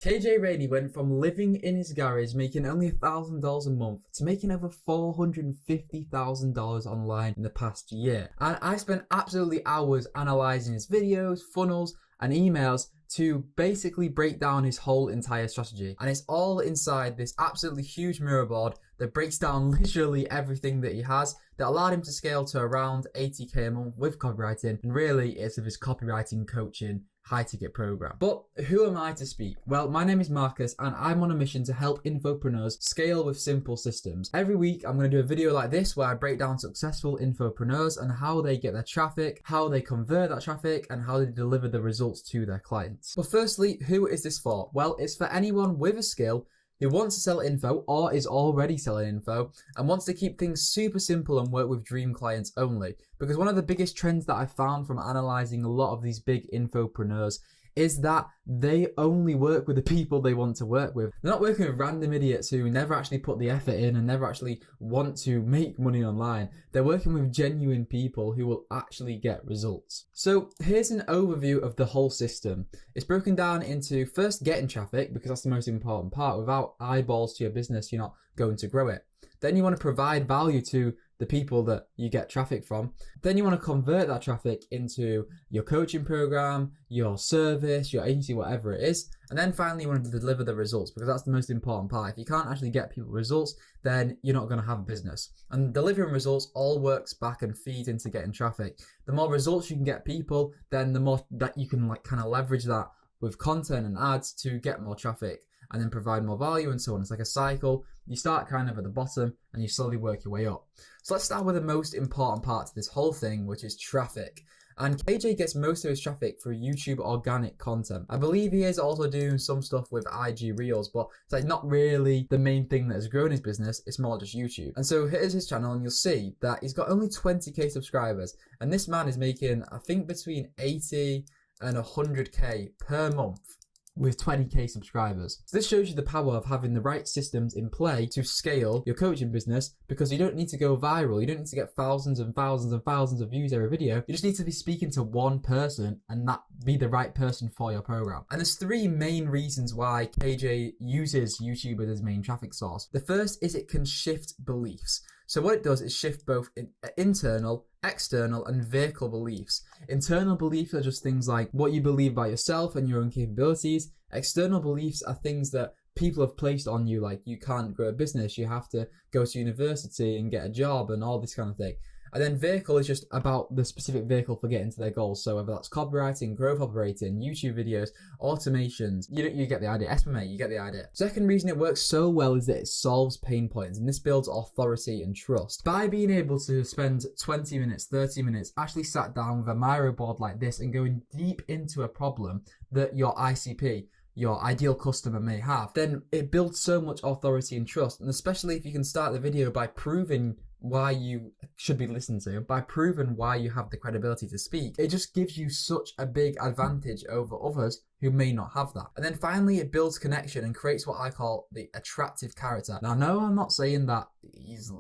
Rainey went from living in his garage making only $1,000 a month to making over $450,000 online in the past year. And I spent absolutely hours analysing his videos, funnels and emails to basically break down his whole entire strategy. And it's all inside this absolutely huge mirror board that breaks down literally everything that he has that allowed him to scale to around 80k a month with copywriting. And really it's of his copywriting coaching high ticket program. But who am I to speak? Well, my name is Marcus and I'm on a mission to help infopreneurs scale with simple systems. Every week I'm going to do a video like this where I break down successful infopreneurs and how they get their traffic, how they convert that traffic and how they deliver the results to their clients. But firstly, who is this for? Well, it's for anyone with a skill who wants to sell info or is already selling info and wants to keep things super simple and work with dream clients only. Because one of the biggest trends that I found from analyzing a lot of these big infopreneurs is that they only work with the people they want to work with. They're not working with random idiots who never actually put the effort in and never actually want to make money online. They're working with genuine people who will actually get results. So here's an overview of the whole system. It's broken down into first getting traffic, because that's the most important part. Without eyeballs to your business, you're not going to grow it. Then you want to provide value to the people that you get traffic from. Then you want to convert that traffic into your coaching program, your service, your agency, whatever it is. And then finally you want to deliver the results, because that's the most important part. If you can't actually get people results, then you're not going to have a business. And delivering results all works back and feeds into getting traffic. The more results you can get people, then the more that you can kind of leverage that with content and ads to get more traffic and then provide more value and so on. It's like a cycle. You start kind of at the bottom and you slowly work your way up. So let's start with the most important part to this whole thing, which is traffic. And KJ gets most of his traffic through YouTube organic content. I believe he is also doing some stuff with IG Reels, but it's like not really the main thing that has grown his business. It's more just YouTube. And so here's his channel and you'll see that he's got only 20k subscribers. And this man is making, I think, between 80 and 100k per month with 20k subscribers. So this shows you the power of having the right systems in play to scale your coaching business, because you don't need to go viral. You don't need to get thousands and thousands and thousands of views every video. You just need to be speaking to one person and that be the right person for your program. And there's three main reasons why KJ uses YouTube as his main traffic source. The first is it can shift beliefs. So what it does is shift both internal, external, and vehicle beliefs. Internal beliefs are just things like what you believe about yourself and your own capabilities. External beliefs are things that people have placed on you, like you can't grow a business, you have to go to university and get a job and all this kind of thing. And then vehicle is just about the specific vehicle for getting to their goals. So whether that's copywriting, growth operating, YouTube videos, automations, you get the idea. Estimate, you get the idea. Second reason it works so well is that it solves pain points, and this builds authority and trust. By being able to spend 20 minutes, 30 minutes, actually sat down with a Miro board like this and going deep into a problem that your ICP, your ideal customer, may have, then it builds so much authority and trust. And especially if you can start the video by proving why you should be listened to, by proving why you have the credibility to speak, it just gives you such a big advantage over others who may not have that. And then finally, it builds connection and creates what I call the attractive character. Now, no, I'm not saying that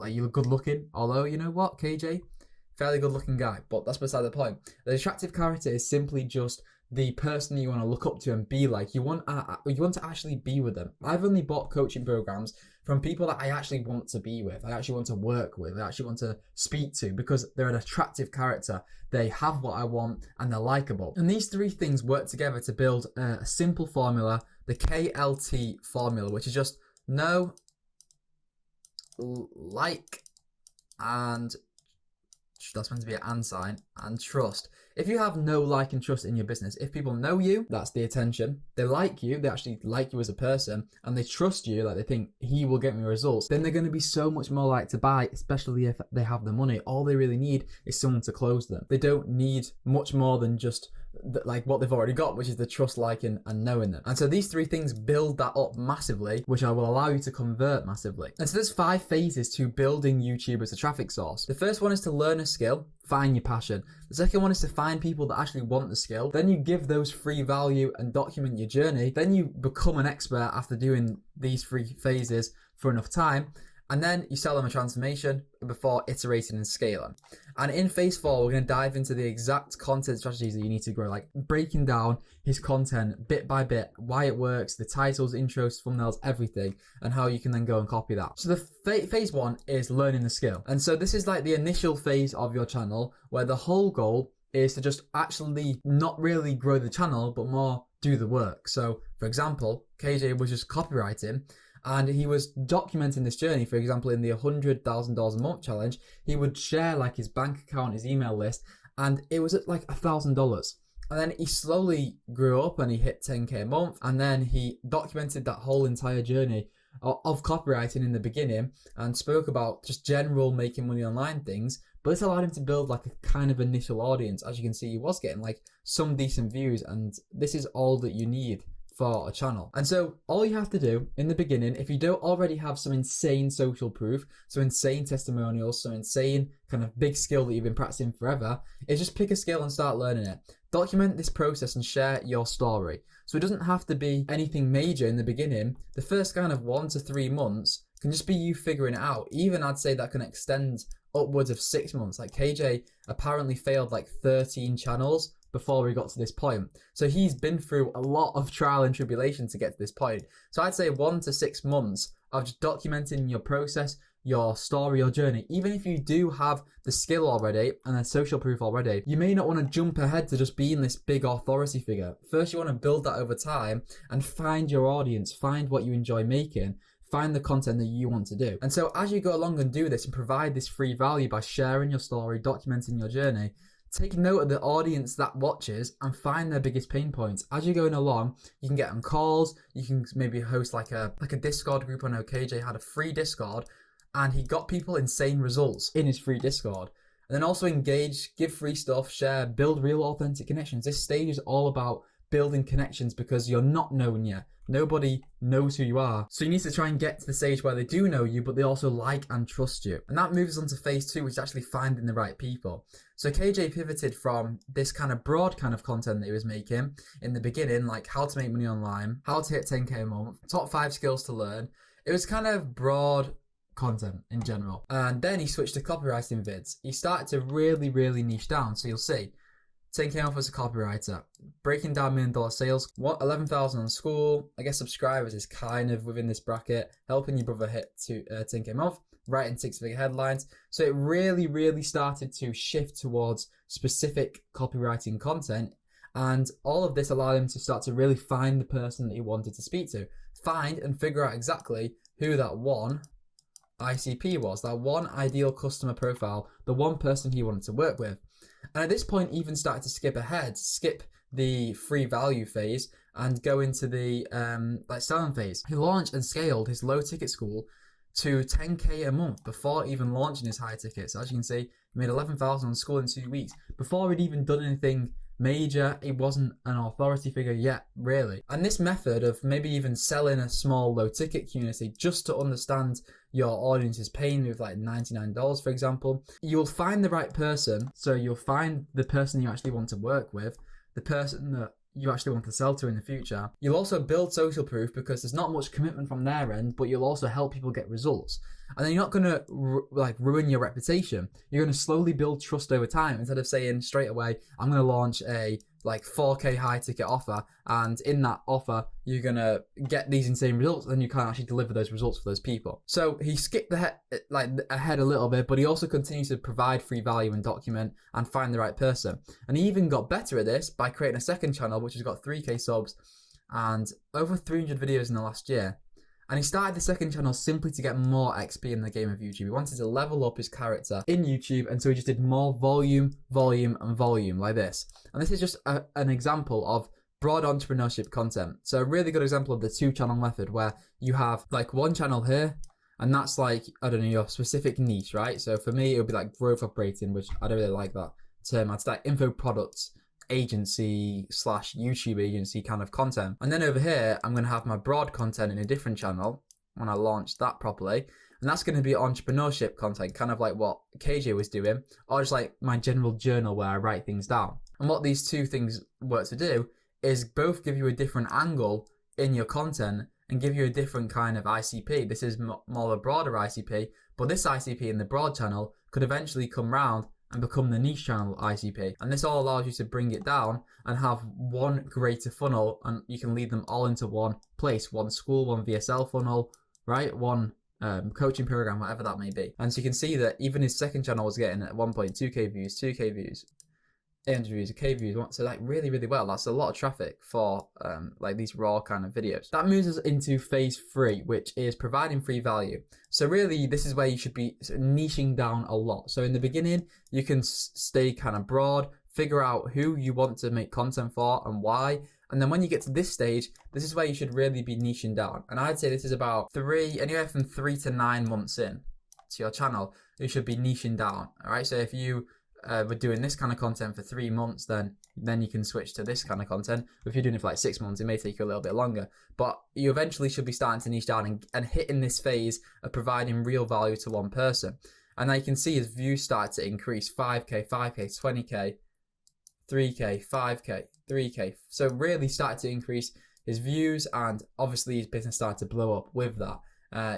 you're good looking, although you know what, KJ, fairly good looking guy, but that's beside the point. The attractive character is simply just the person you want to look up to and be like. You want to actually be with them. I've only bought coaching programs from people that I actually want to be with, I actually want to work with, I actually want to speak to, because they're an attractive character. They have what I want and they're likable. And these three things work together to build a simple formula, the KLT formula, which is just know, like, and that's meant to be an and sign, and trust. If you have no like and trust in your business, if people know you, that's the attention, they like you, they actually like you as a person, and they trust you, like they think he will get me results, then they're going to be so much more likely to buy, especially if they have the money. All they really need is someone to close them. They don't need much more than just like what they've already got, which is the trust, liking, and knowing them. And so these three things build that up massively, which I will allow you to convert massively. And so there's 5 phases to building YouTube as a traffic source. The first one is to learn a skill, find your passion. The second one is to find people that actually want the skill. Then you give those free value and document your journey. Then you become an expert after doing these 3 phases for enough time. And then you sell them a transformation before iterating and scaling. And in phase 4, we're going to dive into the exact content strategies that you need to grow, like breaking down his content bit by bit, why it works, the titles, intros, thumbnails, everything, and how you can then go and copy that. So the phase 1 is learning the skill. And so this is like the initial phase of your channel where the whole goal is to just actually not really grow the channel, but more do the work. So for example, KJ was just copywriting, and he was documenting this journey. For example, in the $100,000 a month challenge, he would share like his bank account, his email list, and it was at like $1,000. And then he slowly grew up and he hit 10K a month. And then he documented that whole entire journey of copywriting in the beginning and spoke about just general making money online things. But this allowed him to build like a kind of initial audience. As you can see, he was getting like some decent views, and this is all that you need for a channel. And so all you have to do in the beginning, if you don't already have some insane social proof, some insane testimonials, some insane kind of big skill that you've been practicing forever, is just pick a skill and start learning it. Document this process and share your story. So it doesn't have to be anything major in the beginning. The first kind of 1 to 3 months can just be you figuring it out. Even I'd say that can extend upwards of 6 months. Like KJ apparently failed like 13 channels before we got to this point. So he's been through a lot of trial and tribulation to get to this point. So I'd say 1 to 6 months of just documenting your process, your story, your journey. Even if you do have the skill already and the social proof already, you may not want to jump ahead to just being this big authority figure. First, you want to build that over time and find your audience, find what you enjoy making, find the content that you want to do. And so as you go along and do this and provide this free value by sharing your story, documenting your journey, take note of the audience that watches and find their biggest pain points. As you're going along, you can get on calls, you can maybe host like a Discord group. I know KJ had a free Discord and he got people insane results in his free Discord. And then also engage, give free stuff, share, build real authentic connections. This stage is all about building connections because you're not known yet. Nobody knows who you are. So you need to try and get to the stage where they do know you, but they also like and trust you. And that moves on to phase 2, which is actually finding the right people. So KJ pivoted from this kind of broad kind of content that he was making in the beginning, like how to make money online, how to hit 10K a month, top 5 skills to learn. It was kind of broad content in general. And then he switched to copywriting vids. He started to really, really niche down. So you'll see 10K off as a copywriter, breaking down $1 million sales, 11,000 on school. I guess subscribers is kind of within this bracket, helping your brother hit to 10K a month, writing 6-figure headlines. So it really, really started to shift towards specific copywriting content. And all of this allowed him to start to really find the person that he wanted to speak to, find and figure out exactly who that one ICP was, that one ideal customer profile, the one person he wanted to work with. And at this point, even started to skip the free value phase and go into the selling phase. He launched and scaled his low ticket school to 10K a month before even launching his high tickets. So as you can see, he made 11,000 on school in 2 weeks. Before he'd even done anything major, he wasn't an authority figure yet, really. And this method of maybe even selling a small low ticket community just to understand your audience's pain with like $99, for example, you'll find the right person. So you'll find the person you actually want to work with, the person that you actually want to sell to in the future. You'll also build social proof because there's not much commitment from their end, but you'll also help people get results. And then you're not going to ruin your reputation. You're going to slowly build trust over time instead of saying straight away, I'm going to launch a 4K high ticket offer, and in that offer you're going to get these insane results, and then you can't actually deliver those results for those people. So he skipped ahead a little bit, but he also continues to provide free value and document and find the right person. And he even got better at this by creating a second channel which has got 3K subs and over 300 videos in the last year. And he started the second channel simply to get more XP in the game of YouTube. He wanted to level up his character in YouTube, and so he just did more volume, and volume like this. And this is just an example of broad entrepreneurship content. So a really good example of the 2-channel method, where you have like one channel here, and that's like, I don't know, your specific niche, right? So for me, it would be like growth operating, which I don't really like that term. I'd like info products agency / YouTube agency kind of content. And then over here, I'm going to have my broad content in a different channel when I launch that properly. And that's going to be entrepreneurship content, kind of like what KJ was doing, or just like my general journal where I write things down. And what these two things work to do is both give you a different angle in your content and give you a different kind of ICP. This is more a broader ICP, but this ICP in the broad channel could eventually come round and become the niche channel ICP. And this all allows you to bring it down and have one greater funnel, and you can lead them all into one place, one school, one VSL funnel, right? One coaching program, whatever that may be. And so you can see that even his second channel was getting at 1.2k views, 2k views, 800 views, 1k views. So like really, really well. That's a lot of traffic for like these raw kind of videos. That moves us into phase 3, which is providing free value. So really, this is where you should be niching down a lot. So in the beginning, you can stay kind of broad, figure out who you want to make content for and why. And then when you get to this stage, this is where you should really be niching down. And I'd say this is about anywhere from 3 to 9 months in to your channel, you should be niching down. All right. So if you were doing this kind of content for 3 months, then you can switch to this kind of content. If you're doing it for like 6 months, it may take you a little bit longer. But you eventually should be starting to niche down and hitting this phase of providing real value to one person. And now you can see his views start to increase: 5k, 5k, 20k, 3k, 5k, 3k. So really started to increase his views, and obviously his business started to blow up with that.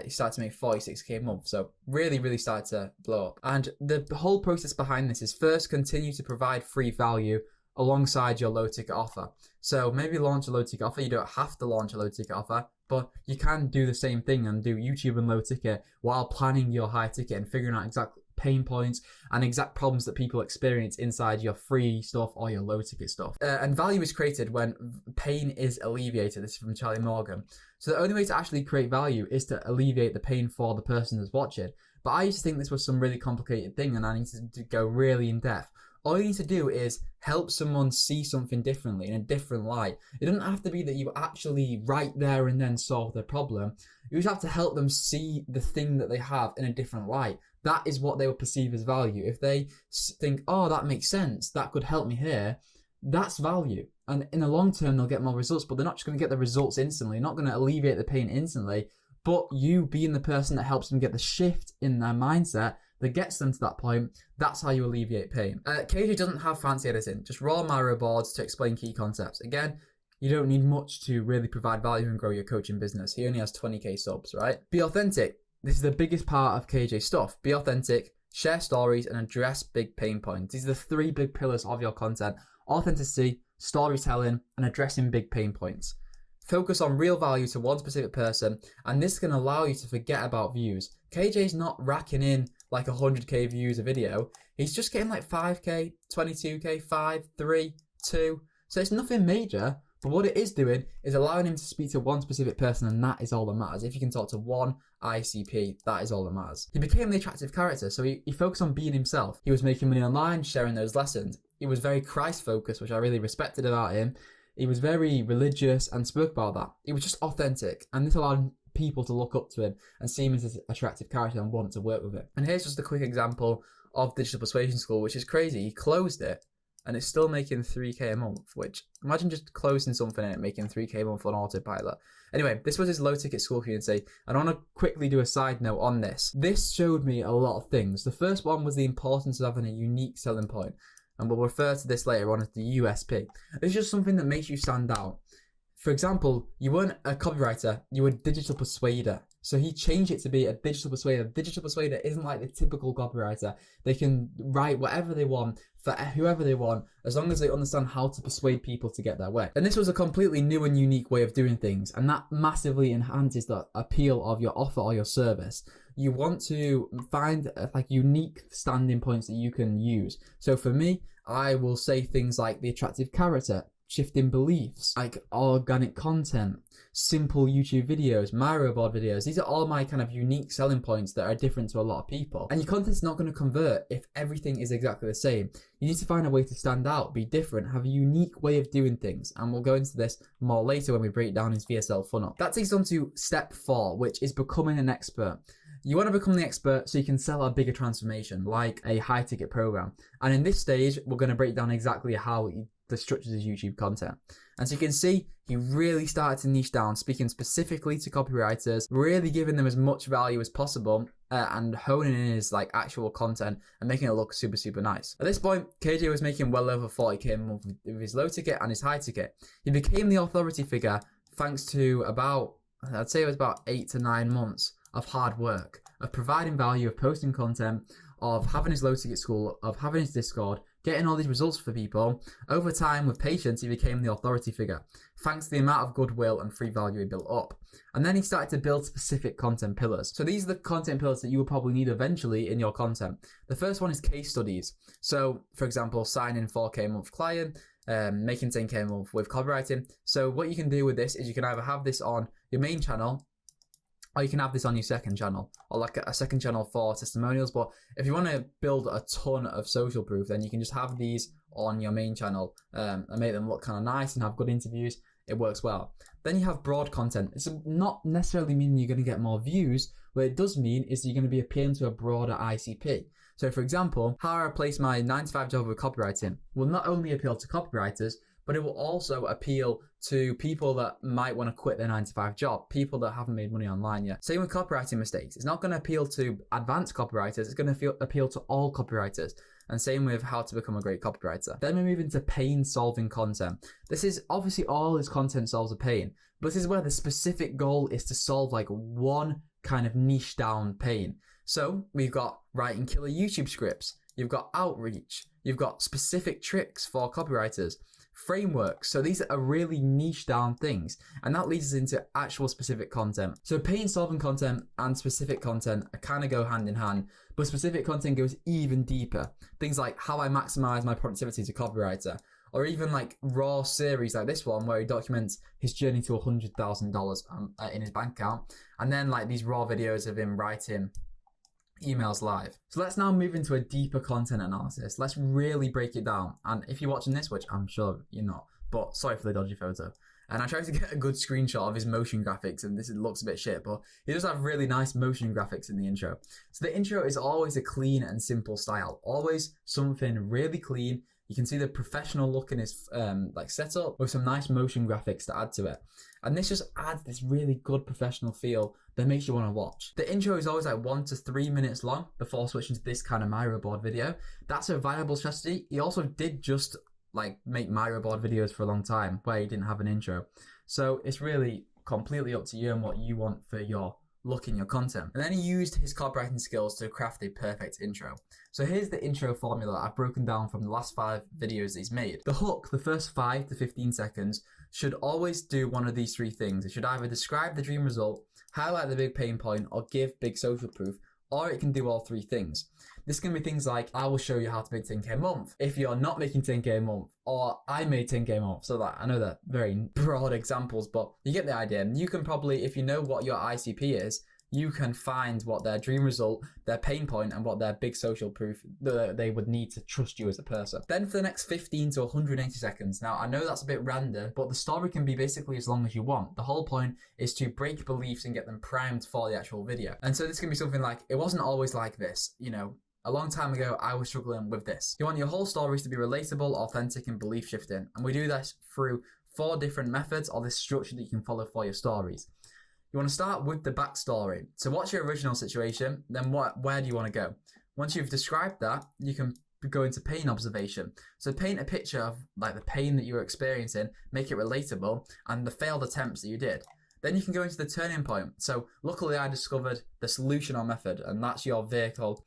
He started to make 46k a month. So really, really started to blow up. And the whole process behind this is first continue to provide free value alongside your low ticket offer. So maybe launch a low ticket offer. You don't have to launch a low ticket offer, but you can do the same thing and do YouTube and low ticket while planning your high ticket and figuring out exact pain points and exact problems that people experience inside your free stuff or your low ticket stuff. And value is created when pain is alleviated. This is from Charlie Morgan. So the only way to actually create value is to alleviate the pain for the person that's watching. But I used to think this was some really complicated thing, and I need to go really in depth. All you need to do is help someone see something differently, in a different light. It doesn't have to be that you actually right there and then solve their problem. You just have to help them see the thing that they have in a different light. That is what they will perceive as value. If they think, oh, that makes sense, that could help me here, that's value. And in the long term, they'll get more results, but they're not just going to get the results instantly, not going to alleviate the pain instantly, but you being the person that helps them get the shift in their mindset that gets them to that point, that's how you alleviate pain. KJ doesn't have fancy editing, just raw Miro boards to explain key concepts. Again, you don't need much to really provide value and grow your coaching business. He only has 20k subs, right? Be authentic. This is the biggest part of KJ's stuff. Be authentic, share stories, and address big pain points. These are the 3 big pillars of your content: authenticity, storytelling, and addressing big pain points. Focus on real value to one specific person, and this can allow you to forget about views. KJ's not racking in like 100k views a video. He's just getting like 5k, 22k, 5, 3, 2. So it's nothing major, but what it is doing is allowing him to speak to one specific person, and that is all that matters. If you can talk to one ICP, that is all that matters. He became the attractive character, so he focused on being himself. He was making money online, sharing those lessons. He was very Christ-focused, which I really respected about him. He was very religious and spoke about that. He was just authentic, and this allowed people to look up to him and see him as an attractive character and want to work with him. And here's just a quick example of Digital Persuasion School, which is crazy. He closed it, and it's still making 3k a month, which, imagine just closing something and it making 3k a month on autopilot. Anyway, this was his low ticket school community, and I want to quickly do a side note on this. This showed me a lot of things. The first one was the importance of having a unique selling point, and we'll refer to this later on as the USP. It's just something that makes you stand out. For example, you weren't a copywriter, you were a digital persuader. So he changed it to be a digital persuader. Digital persuader isn't like the typical copywriter. They can write whatever they want for whoever they want, as long as they understand how to persuade people to get their way. And this was a completely new and unique way of doing things, and that massively enhances the appeal of your offer or your service. You want to find like unique standing points that you can use. So for me, I will say things like the attractive character, shifting beliefs, like organic content, simple YouTube videos, Miro board videos. These are all my kind of unique selling points that are different to a lot of people. And your content's not going to convert if everything is exactly the same. You need to find a way to stand out, be different, have a unique way of doing things. And we'll go into this more later when we break down his VSL funnel. That takes us on to step 4, which is becoming an expert. You want to become the expert so you can sell a bigger transformation, like a high ticket program. And in this stage, we're going to break down exactly how he structures his YouTube content. And so you can see, he really started to niche down, speaking specifically to copywriters, really giving them as much value as possible, and honing in his like actual content and making it look super, super nice. At this point, KJ was making well over 40k a month with his low ticket and his high ticket. He became the authority figure thanks to about I'd say it was about 8 to 9 months of hard work, of providing value, of posting content, of having his low ticket school, of having his Discord, getting all these results for people. Over time, with patience, he became the authority figure, thanks to the amount of goodwill and free value he built up. And then he started to build specific content pillars. So these are the content pillars that you will probably need eventually in your content. The first one is case studies. So, for example, signing 4K a month client, making 10K a month with copywriting. So what you can do with this is you can either have this on your main channel, or you can have this on your second channel, or like a second channel for testimonials. But if you want to build a ton of social proof, then you can just have these on your main channel and make them look kind of nice and have good interviews. It works well. Then you have broad content. It's not necessarily meaning you're going to get more views. What it does mean is you're going to be appealing to a broader ICP. So for example, how I replace my 9-to-5 job with copywriting will not only appeal to copywriters, but it will also appeal to people that might want to quit their 9-to-5 job, people that haven't made money online yet. Same with copywriting mistakes. It's not going to appeal to advanced copywriters, it's going to appeal to all copywriters. And same with how to become a great copywriter. Then we move into pain solving content. This is obviously all his content solves a pain, but this is where the specific goal is to solve like one kind of niche down pain. So we've got writing killer YouTube scripts, you've got outreach, you've got specific tricks for copywriters, frameworks. So these are really niche down things, and that leads us into actual specific content. So pain solving content and specific content kind of go hand in hand, but specific content goes even deeper. Things like how I maximize my productivity as a copywriter, or even like raw series like this one where he documents his journey to $100,000 in his bank account, and then like these raw videos of him writing emails live. So let's now move into a deeper content analysis. Let's really break it down. And if you're watching this, which I'm sure you're not, but sorry for the dodgy photo. And I tried to get a good screenshot of his motion graphics, and this looks a bit shit, but he does have really nice motion graphics in the intro. So the intro is always a clean and simple style, always something really clean. You can see the professional look in his like setup with some nice motion graphics to add to it. And this just adds this really good professional feel that makes you want to watch. The intro is always like 1 to 3 minutes long before switching to this kind of Miro board video. That's a viable strategy. He also did just like make Miro board videos for a long time where he didn't have an intro. So it's really completely up to you and what you want for your look in your content. And then he used his copywriting skills to craft a perfect intro. So here's the intro formula I've broken down from the last 5 videos that he's made. The hook, the first 5 to 15 seconds, should always do one of these 3 things. It should either describe the dream result, highlight the big pain point, or give big social proof, or it can do all 3 things. This can be things like, I will show you how to make 10K a month if you're not making 10K a month, or I made 10K a month. So that I know they're very broad examples, but you get the idea. And you can probably, if you know what your ICP is, you can find what their dream result, their pain point, and what their big social proof that they would need to trust you as a person. Then for the next 15 to 180 seconds, now I know that's a bit random, but the story can be basically as long as you want. The whole point is to break beliefs and get them primed for the actual video. And so this can be something like, it wasn't always like this, you know, a long time ago, I was struggling with this. You want your whole stories to be relatable, authentic, and belief shifting. And we do this through 4 different methods or this structure that you can follow for your stories. You want to start with the backstory. So what's your original situation? Then where do you want to go? Once you've described that, you can go into pain observation. So paint a picture of like the pain that you were experiencing, make it relatable, and the failed attempts that you did. Then you can go into the turning point. So luckily I discovered the solution or method, and that's your vehicle,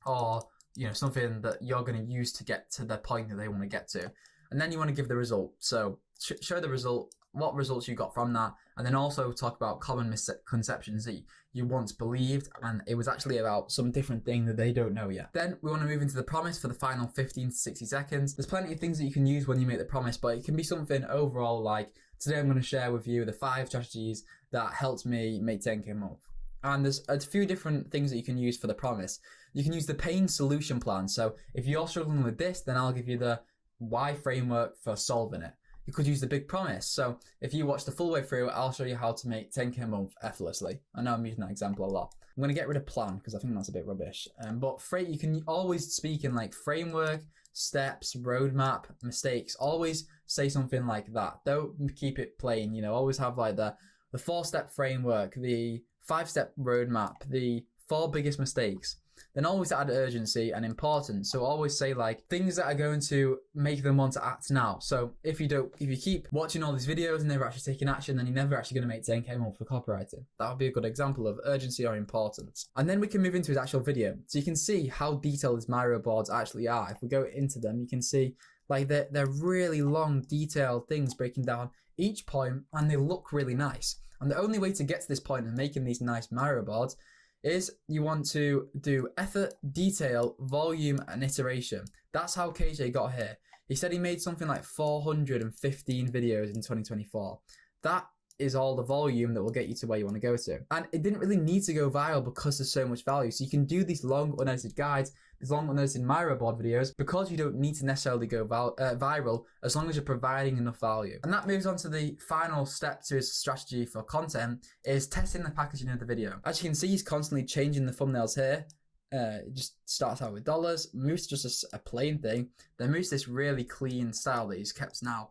or you know, something that you're going to use to get to the point that they want to get to. And then you want to give the result. So show the result, what results you got from that, and then also talk about common misconceptions that you once believed, and it was actually about some different thing that they don't know yet. Then we want to move into the promise for the final 15 to 60 seconds. There's plenty of things that you can use when you make the promise, but it can be something overall like, today I'm going to share with you the 5 strategies that helped me make 10K a month. And there's a few different things that you can use for the promise. You can use the pain solution plan. So if you're struggling with this, then I'll give you the why framework for solving it. You could use the big promise. So if you watch the full way through, I'll show you how to make 10K a month effortlessly. I know I'm using that example a lot. I'm going to get rid of plan because I think that's a bit rubbish. But you can always speak in like framework, steps, roadmap, mistakes. Always say something like that. Don't keep it plain. You know, always have like the 4-step framework, the 5-step roadmap, the 4 biggest mistakes. then always add urgency and importance. So always say like things that are going to make them want to act now. So if you keep watching all these videos and never actually taking action, then you're never actually going to make 10k a month for copywriting. That would be a good example of urgency or importance. And then we can move into his actual video. So you can see how detailed his Miro boards actually are. If we go into them, you can see like they're really long, detailed things breaking down each point, and they look really nice. And the only way to get to this point of making these nice Miro boards is you want to do effort, detail, volume, and iteration. That's how KJ got here. He said he made something like 415 videos in 2024. That is all the volume that will get you to where you want to go to. And it didn't really need to go viral because there's so much value. So you can do these long unedited guides, these long unedited Miro board videos, because you don't need to necessarily go viral as long as you're providing enough value. And that moves on to the final step to his strategy for content, is testing the packaging of the video. As you can see, he's constantly changing the thumbnails here. It just starts out with dollars, moves to just a plain thing, then moves to this really clean style that he's kept now.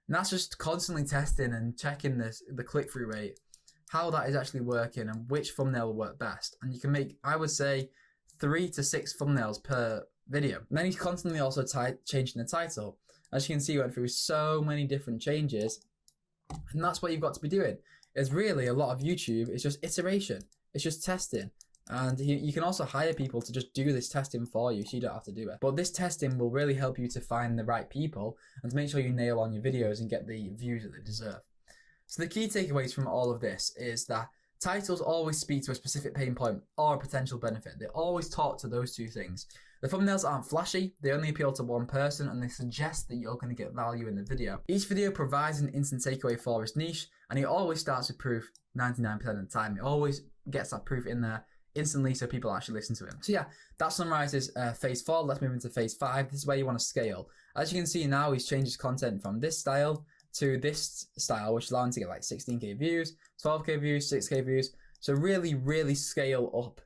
And that's just constantly testing and checking the click-through rate, how that is actually working and which thumbnail will work best. And you can make, I would say, 3 to 6 thumbnails per video. And then he's constantly also changing the title. As you can see, he went through so many different changes. And that's what you've got to be doing. It's really a lot of YouTube. It's just iteration. It's just testing. And you can also hire people to just do this testing for you, so you don't have to do it. But this testing will really help you to find the right people and to make sure you nail on your videos and get the views that they deserve. So the key takeaways from all of this is that titles always speak to a specific pain point or a potential benefit. They always talk to those two things. The thumbnails aren't flashy, they only appeal to one person, and they suggest that you're going to get value in the video. Each video provides an instant takeaway for its niche, and it always starts with proof 99% of the time. It always gets that proof in there instantly so people actually listen to him. So yeah, that summarizes phase 4. Let's move into phase 5. This is where you want to scale. As you can see now, he's changed his content from this style to this style, which allows him to get like 16k views, 12k views, 6k views. So really scale up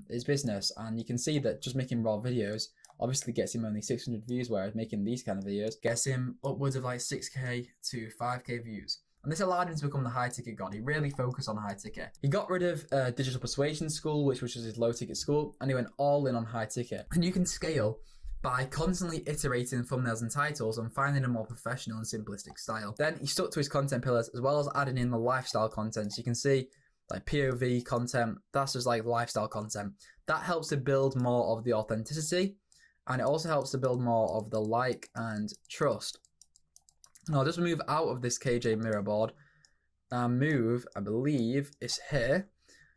his business. And you can see that just making raw videos obviously gets him only 600 views, whereas making these kind of videos gets him upwards of like 6k to 5k views. And this allowed him to become the high ticket god. He really focused on high ticket. He got rid of Digital Persuasion School, which was his low ticket school, and he went all in on high ticket. And you can scale by constantly iterating thumbnails and titles and finding a more professional and simplistic style. Then he stuck to his content pillars as well as adding in the lifestyle content. So you can see like POV content, that's just like lifestyle content. That helps to build more of the authenticity, and it also helps to build more of the like and trust. Now I'll just move out of this KJ Miro board and move, I believe, it's here.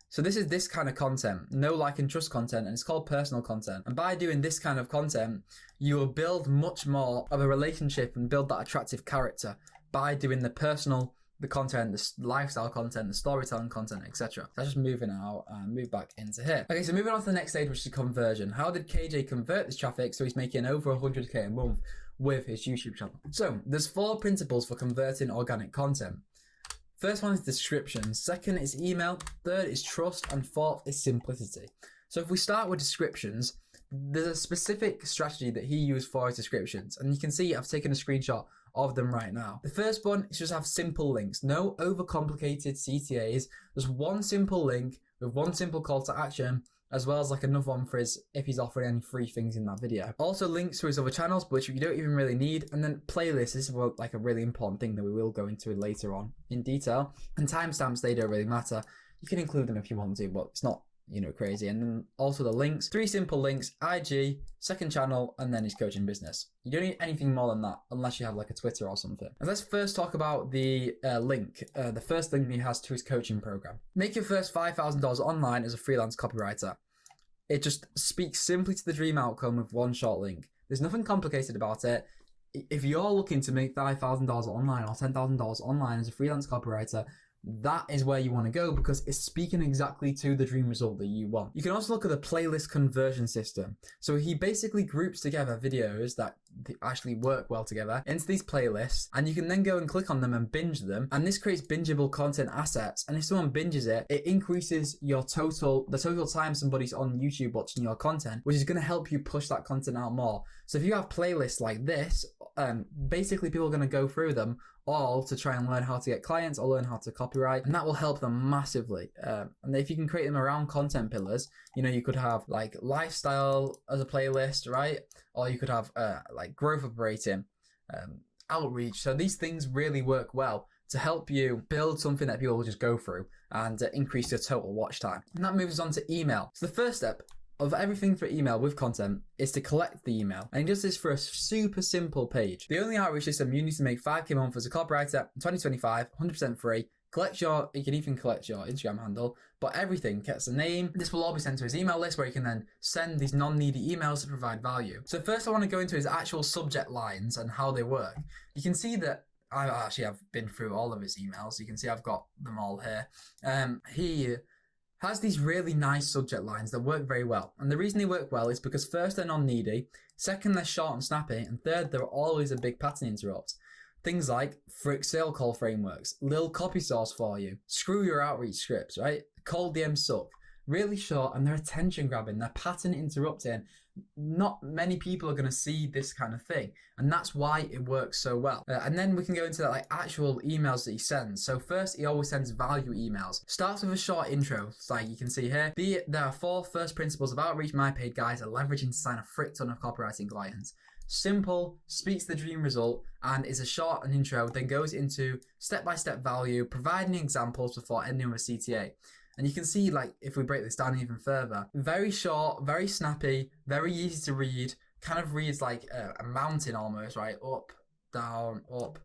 So this is this kind of content, no like and trust content, and it's called personal content. And by doing this kind of content, you will build much more of a relationship and build that attractive character by doing the personal, the content, the lifestyle content, the storytelling content, etc. So just moving out and move back into here. Okay, so moving on to the next stage, which is conversion. How did KJ convert this traffic so he's making over 100k a month with his YouTube channel? So there's 4 principles for converting organic content. First one is description, second is email, third is trust, and fourth is simplicity. So if we start with descriptions, there's a specific strategy that he used for his descriptions, and you can see I've taken a screenshot of them right now. The first one is just have simple links, no overcomplicated CTAs, just one simple link with one simple call to action, as well as like another one for his, if he's offering any free things in that video. Also links to his other channels, which you don't even really need. And then playlists, this is like a really important thing that we will go into later on in detail. And timestamps, they don't really matter. You can include them if you want to, but it's not, you know, crazy. And then also the links, 3 simple links, IG, second channel, and then his coaching business. You don't need anything more than that unless you have like a Twitter or something. And let's first talk about the link. The first link he has to his coaching program. Make your first $5,000 online as a freelance copywriter. It just speaks simply to the dream outcome with one short link. There's nothing complicated about it. If you're looking to make $5,000 online or $10,000 online as a freelance copywriter, that is where you want to go because it's speaking exactly to the dream result that you want. You can also look at the playlist conversion system. So he basically groups together videos that actually work well together into these playlists, and you can then go and click on them and binge them, and this creates bingeable content assets. And if someone binges it, it increases the total time somebody's on YouTube watching your content, which is going to help you push that content out more. So if you have playlists like this, basically people are going to go through them all to try and learn how to get clients or learn how to copyright, and that will help them massively. And if you can create them around content pillars, you could have like lifestyle as a playlist, right? Or you could have like growth operating, outreach. So these things really work well to help you build something that people will just go through and increase your total watch time. And that moves on to email. So the first step of everything for email with content is to collect the email. And he does this for a super simple page. The only outreach system you need to make 5k a month as a copywriter in 2025, 100% free. You can even collect your Instagram handle, but everything gets a name. This will all be sent to his email list where you can then send these non-needy emails to provide value. So first I want to go into his actual subject lines and how they work. You can see that I actually have been through all of his emails. You can see I've got them all here. He has these really nice subject lines that work very well. And the reason they work well is because first, they're non-needy, second, they're short and snappy, and third, they're always a big pattern interrupt. Things like frick sale call frameworks, little copy source for you, screw your outreach scripts, right? Cold DM suck. Really short, and they're attention grabbing, they're pattern interrupting. Not many people are going to see this kind of thing, and that's why it works so well. And then we can go into like actual emails that he sends. So first, he always sends value emails. Starts with a short intro, like you can see here. There are 4 first principles of outreach my paid guys are leveraging to sign a frick ton of copywriting clients. Simple, speaks the dream result, and is a short and intro, then goes into step-by-step value, providing examples before ending with CTA. And you can see, like, if we break this down even further, very short, very snappy, very easy to read, kind of reads like a mountain almost, right? Up, down, up.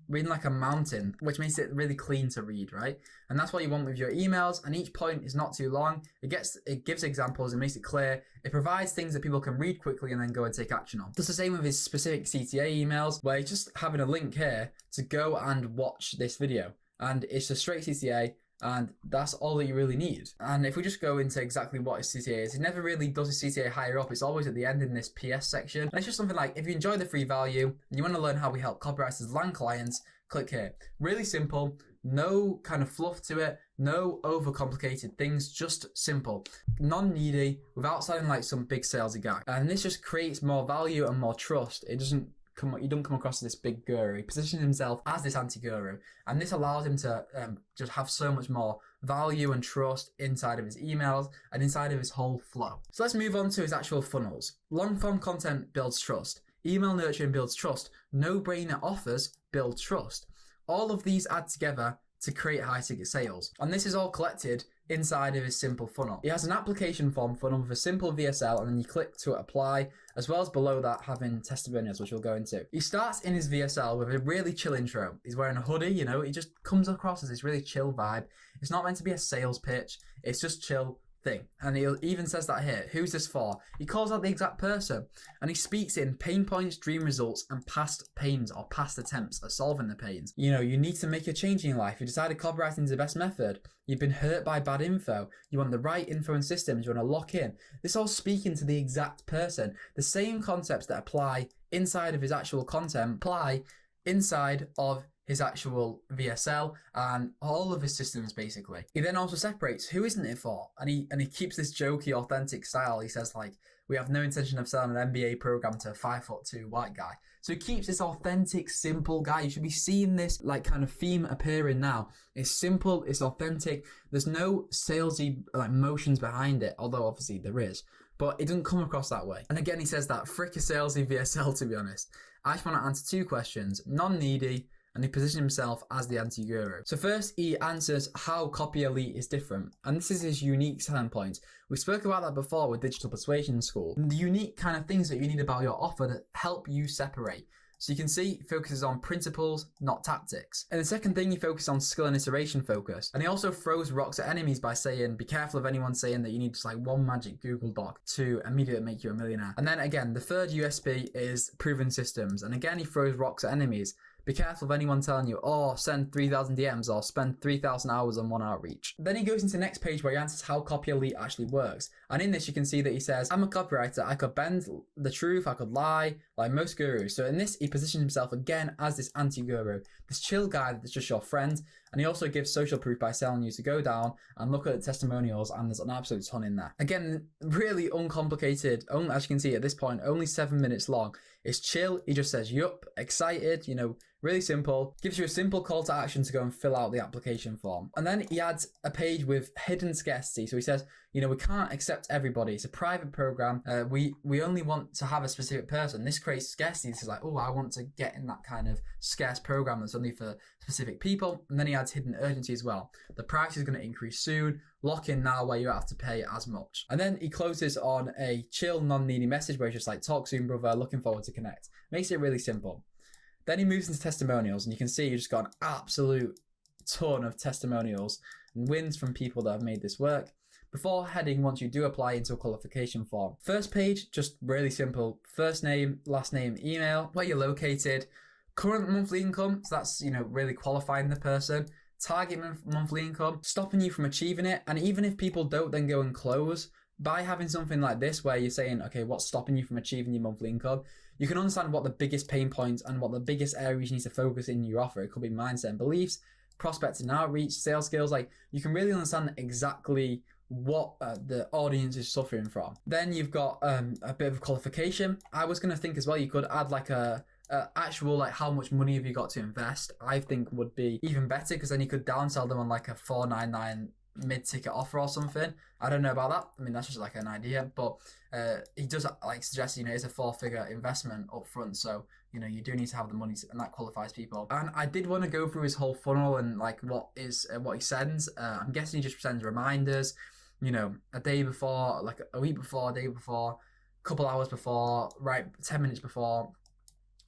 Reading like a mountain, which makes it really clean to read, right? And that's what you want with your emails, and each point is not too long. It gives examples, it makes it clear, it provides things that people can read quickly and then go and take action on. Does the same with his specific CTA emails, where he's just having a link here to go and watch this video. And it's a straight CTA, and that's all that you really need. And if we just go into exactly what his CTA is, he never really does his CTA higher up. It's always at the end in this PS section. And it's just something like, if you enjoy the free value and you want to learn how we help copywriters land clients, click here. Really simple, no kind of fluff to it, no overcomplicated things, just simple, non-needy, without sounding like some big salesy guy. And this just creates more value and more trust. You don't come across as this big guru. He positions himself as this anti-guru, and this allows him to just have so much more value and trust inside of his emails and inside of his whole flow. So let's move on to his actual funnels. Long-form content builds trust. Email nurturing builds trust. No-brainer offers build trust. All of these add together to create high-ticket sales, and this is all collected inside of his simple funnel. He has an application form funnel with a simple VSL, and then you click to apply, as well as below that having testimonials, which we'll go into. He starts in his VSL with a really chill intro. He's wearing a hoodie, he just comes across as this really chill vibe. It's not meant to be a sales pitch, it's just chill thing. And he even says that here. Who's this for? He calls out the exact person, and he speaks in pain points, dream results, and past pains or past attempts at solving the pains. You need to make a change in your life. You decided copywriting is the best method. You've been hurt by bad info. You want the right info and systems. You want to lock in. This all speaking to the exact person. The same concepts that apply inside of his actual content apply inside of his actual VSL and all of his systems, basically. He then also separates who isn't it for, and he keeps this jokey, authentic style. He says, like, we have no intention of selling an MBA program to a 5'2" white guy. So he keeps this authentic, simple guy. You should be seeing this like kind of theme appearing now. It's simple, it's authentic. There's no salesy like motions behind it, although obviously there is. But it doesn't come across that way. And again, he says that frick a salesy VSL, to be honest. I just want to answer 2 questions. Non-needy, and he positions himself as the anti-guru. So first, he answers how Copy Elite is different, and this is his unique selling point. We spoke about that before with Digital Persuasion School. The unique kind of things that you need about your offer that help you separate. So you can see he focuses on principles, not tactics. And the second thing, he focuses on skill and iteration focus. And he also throws rocks at enemies by saying, be careful of anyone saying that you need just like one magic Google Doc to immediately make you a millionaire. And then again, the third USP is proven systems. And again, he throws rocks at enemies Be careful of anyone telling you, oh, send 3,000 DMs or spend 3,000 hours on one outreach. Then he goes into the next page where he answers how Copy Elite actually works. And in this, you can see that he says, I'm a copywriter. I could bend the truth. I could lie like most gurus. So in this, he positions himself again as this anti-guru, this chill guy that's just your friend. And he also gives social proof by telling you to go down and look at the testimonials, and there's an absolute ton in there. Again, really uncomplicated. As you can see at this point, only 7 minutes long. It's chill. He just says, yup, excited, really simple. Gives you a simple call to action to go and fill out the application form. And then he adds a page with hidden scarcity. So he says, we can't accept everybody. It's a private program. We only want to have a specific person. This creates scarcity. This is like, oh, I want to get in that kind of scarce program that's only for specific people. And then he adds hidden urgency as well. The price is going to increase soon. Lock in now where you don't have to pay as much. And then he closes on a chill, non-needy message where he's just like, talk soon, brother. Looking forward to connect. Makes it really simple. Then he moves into testimonials, and you can see you just got an absolute ton of testimonials and wins from people that have made this work before heading, once you do apply, into a qualification form. First page, just really simple. First name, last name, email, where you're located, current monthly income, so that's, really qualifying the person, target monthly income, stopping you from achieving it. And even if people don't then go and close, by having something like this where you're saying, okay, what's stopping you from achieving your monthly income, you can understand what the biggest pain points and what the biggest areas you need to focus in your offer. It could be mindset and beliefs, prospecting and outreach, sales skills. Like, you can really understand exactly what the audience is suffering from. Then you've got a bit of qualification. I was going to think as well, you could add like a actual, like, how much money have you got to invest, I think would be even better, because then you could downsell them on like a $499 mid-ticket offer or something. I don't know about that. I mean, that's just like an idea, but he does like suggest, it's a 4-figure investment up front. So, you do need to have the money and that qualifies people. And I did want to go through his whole funnel and like what he sends. I'm guessing he just sends reminders, a day before, like a week before, a day before, a couple hours before, right, 10 minutes before.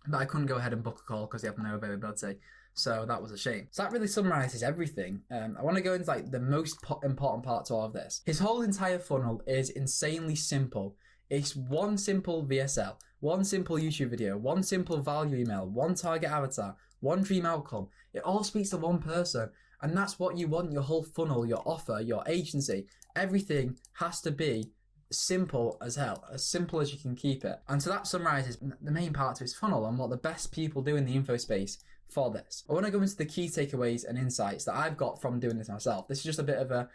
But I couldn't go ahead and book a call because they have no availability. So that was a shame. So that really summarizes everything. I want to go into like the most important part to all of this. His whole entire funnel is insanely simple. It's one simple VSL, one simple YouTube video, one simple value email, one target avatar, one dream outcome. It all speaks to one person. And that's what you want your whole funnel, your offer, your agency. Everything has to be simple as hell, as simple as you can keep it. And so that summarizes the main part to his funnel and what the best people do in the info space for this. I want to go into the key takeaways and insights that I've got from doing this myself. This is just a bit of a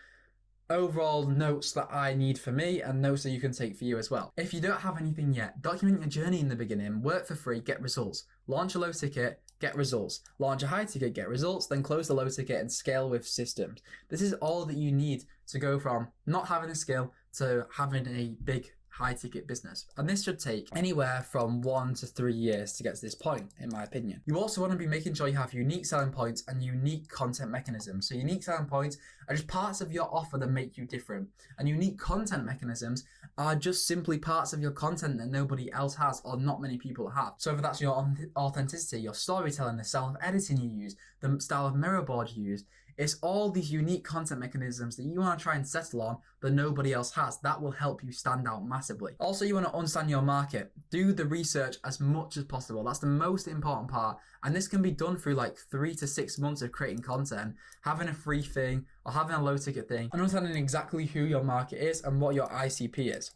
overall notes that I need for me and notes that you can take for you as well. If you don't have anything yet, document your journey in the beginning, work for free, get results. Launch a low ticket, get results. Launch a high ticket, get results, then close the low ticket and scale with systems. This is all that you need to go from not having a skill to having a big high ticket business. And this should take anywhere from 1 to 3 years to get to this point, in my opinion. You also want to be making sure you have unique selling points and unique content mechanisms. So unique selling points are just parts of your offer that make you different. And unique content mechanisms are just simply parts of your content that nobody else has or not many people have. So if that's your authenticity, your storytelling, the style of editing you use, the style of mirror board you use, it's all these unique content mechanisms that you want to try and settle on that nobody else has. That will help you stand out massively. Also, you want to understand your market. Do the research as much as possible. That's the most important part. And this can be done through like 3 to 6 months of creating content, having a free thing or having a low ticket thing, and understanding exactly who your market is and what your ICP is.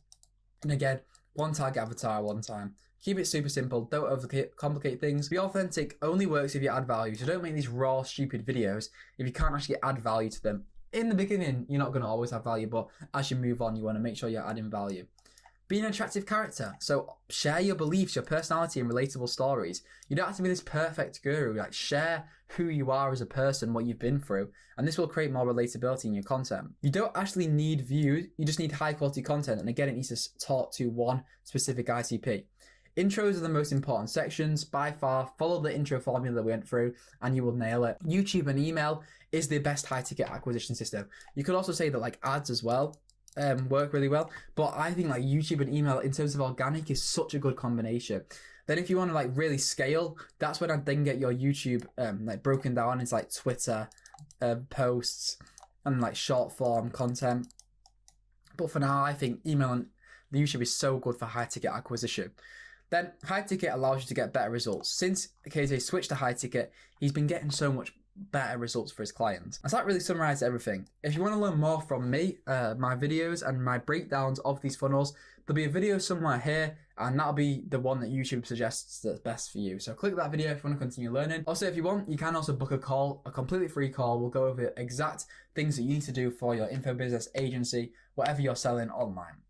And again, one target avatar one time. Keep it super simple. Don't overcomplicate things. Be authentic only works if you add value. So don't make these raw, stupid videos if you can't actually add value to them. In the beginning, you're not going to always have value, but as you move on, you want to make sure you're adding value. Be an attractive character. So share your beliefs, your personality, and relatable stories. You don't have to be this perfect guru. Like, share who you are as a person, what you've been through, and this will create more relatability in your content. You don't actually need views. You just need high quality content. And again, it needs to talk to one specific ICP. Intros are the most important sections by far. Follow the intro formula that we went through and you will nail it. YouTube and email is the best high ticket acquisition system. You could also say that like ads as well work really well, but I think like YouTube and email in terms of organic is such a good combination. Then if you want to like really scale, that's when I then get your YouTube like broken down into like Twitter posts and like short form content. But for now, I think email and YouTube is so good for high ticket acquisition. Then high ticket allows you to get better results. Since KJ switched to high ticket, he's been getting so much better results for his clients. And so that really summarizes everything. If you want to learn more from me, my videos and my breakdowns of these funnels, there'll be a video somewhere here, and that'll be the one that YouTube suggests that's best for you. So click that video if you want to continue learning. Also, if you want, you can also book a call, a completely free call. We'll go over exact things that you need to do for your info business agency, whatever you're selling online.